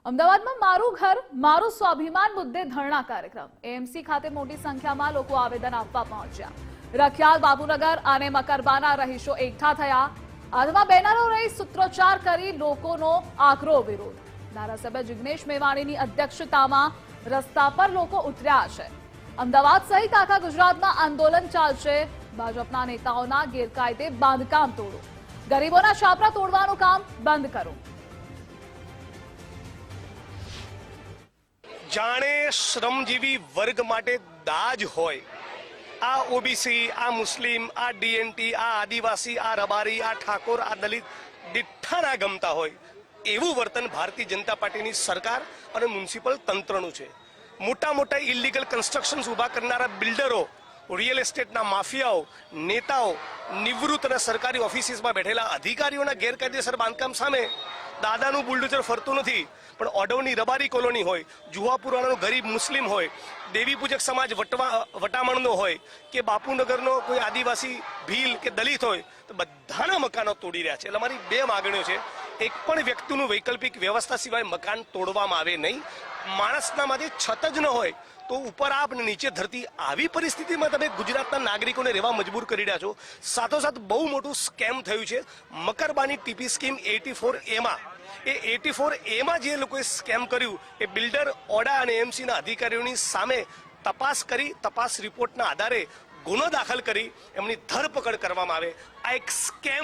અમદાવાદમાં મારું ઘર મારું સ્વાભિમાન મુદ્દે ધરણા કાર્યક્રમ એએમસી ખાતે મોટી સંખ્યામાં લોકો આવેદન આપવા પહોંચ્યા। રખિયાલ, બાબુનગર અને મકરબાના રહીશો એકઠા થયા। હાથમાં બેનરો લઈ સૂત્રોચ્ચાર કરી લોકોનો આકરો વિરોધ। ધારાસભ્ય જિગ્નેશ મેવાણીની અધ્યક્ષતામાં રસ્તા પર લોકો ઉતર્યા છે। અમદાવાદ સહિત આખા ગુજરાતમાં આંદોલન ચાલશે। ભાજપના નેતાઓના ગેરકાયદે બાંધકામ તોડો, ગરીબોના છાપરા તોડવાનું કામ બંધ કરો। જાણે શ્રમજીવી વર્ગ માટે દાજ હોય, આ ઓબીસી, આ મુસ્લિમ, આ ડીએનટી, આ આદિવાસી, આ રબારી, આ ઠાકોર, આ દલિત દિઠ્ઠા ના ગમતા હોય એવું વર્તન ભારતીય જનતા પાર્ટીની સરકાર અને મ્યુનિસિપલ તંત્રનું છે। મોટા મોટા ઇલીગલ કન્સ્ટ્રક્શન્સ ઊભા કરનારા બિલ્ડરો, રિયલ એસ્ટેટના માફિયાઓ, નેતાઓ, નિવૃત્ત અને સરકારી ઓફિસીસમાં બેઠેલા અધિકારીઓના ગેરકાયદેસર બાંધકામ સામે દાદાનું બુલડોઝર ફરતું નથી, પણ ઓડવની રબારી કોલોની હોય, જુહાપુરાનો ગરીબ મુસ્લિમ હોય, દેવી પૂજક સમાજ વટામણનો હોય કે બાપુનગરનો કોઈ આદિવાસી ભીલ કે દલિત હોય, તો બધાના મકાનો તોડી રહ્યા છે। એટલે અમારી બે માગણીઓ છે। એક પણ વ્યક્તિનું વૈકલ્પિક વ્યવસ્થા સિવાય મકાન તોડવામાં આવે નહીં। માણસના માટે છત જ ન હોય તો ઉપર આપ ને નીચે ધરતી, આવી પરિસ્થિતિમાં તમે ગુજરાતના નાગરિકોને રહેવા મજબૂર કરી રહ્યા છો। સાથોસાથ બહુ મોટું સ્કેમ થયું છે મકરબાની ટીપી સ્કીમ 84A એ 84A જે લોકોએ સ્કેમ કર્યું એ બિલ્ડર, ઓડા અને એએમસીના અધિકારીઓની સામે તપાસ કરી, તપાસ રિપોર્ટના આધારે ગુનો દાખલ કરી એમની ધરપકડ કરવામાં આવે। આ એક સ્કેમ